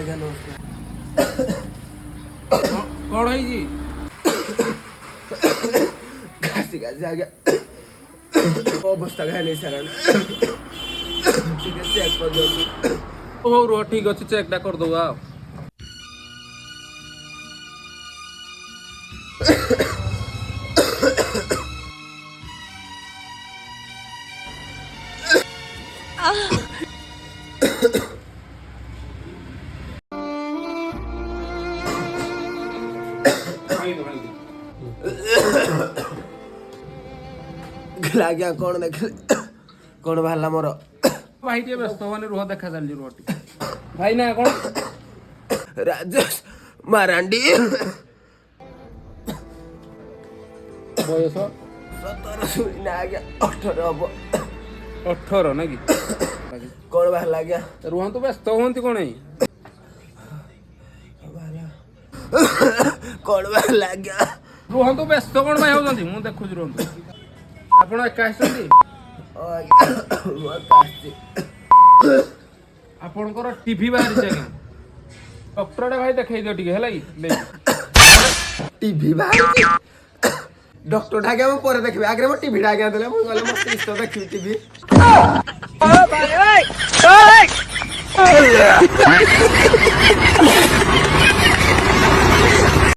ଆଜ୍ଞା ନମସ୍କାର। କଣ ହେଇଛି? ଘାସି ଘାସି ଆଜ୍ଞା ଅବସ୍ଥା ଘାଇଲେ ସାରାଣି ଟିକେ ଚେକ୍ କରିଦିଅନ୍ତୁ। ହଉ ରୁହ ଠିକ ଅଛି ଚେକ୍ ଟା କରିଦବା ଆଉ। ଆଜ୍ଞା କଣ ଦେଖିଲେ କଣ ବାହାରିଲା ମୋର? ଭାଇ ଟିକେ ବ୍ୟସ୍ତ ହବନି ରୁହ ଦେଖା ଚାଲିଛି ରୁହ ଟିକେ। ଭାଇ ନା କଣ? ରାଜେଶ ମାରାଣ୍ଡି। ବୟସ 17 ଶୁଣିନା ଆଜ୍ଞା 18 ହବ। 18 ନାଇଁ କି? କଣ ବାହାରିଲା ଆଜ୍ଞା? ରୁହନ୍ତୁ ବ୍ୟସ୍ତ ହୁଅନ୍ତି କଣ? କଣ ବାହାରିଲା ଆଜ୍ଞା? ରୁହନ୍ତୁ ବ୍ୟସ୍ତ କଣ ପାଇଁ ହଉଛନ୍ତି ମୁଁ ଦେଖୁଛି ରୁହନ୍ତୁ। ଆପଣ ଏକା ଆସିଛନ୍ତି? ମୁଁ ଏକା ଆସିଛି। ଆପଣଙ୍କର ଟିଭି ବାହାରିଛି ଆଜ୍ଞା। ଡକ୍ଟରଟା ଭାଇ ଦେଖେଇ ଦିଅ ଟିକେ ହେଲା କି ନେଇକି। ଟିଭି ବାହାରିଛି? ଡକ୍ଟରଟା ଆଜ୍ଞା ମୁଁ ପରେ ଦେଖିବି। ଆଗରେ ମୋ ଟିଭିଟା ଆଜ୍ଞା ଦେଲେ ମୁଁ ଗଲେ ମୋ ସ୍ତ୍ରୀ ସହ ଦେଖିବି ଟିଭି।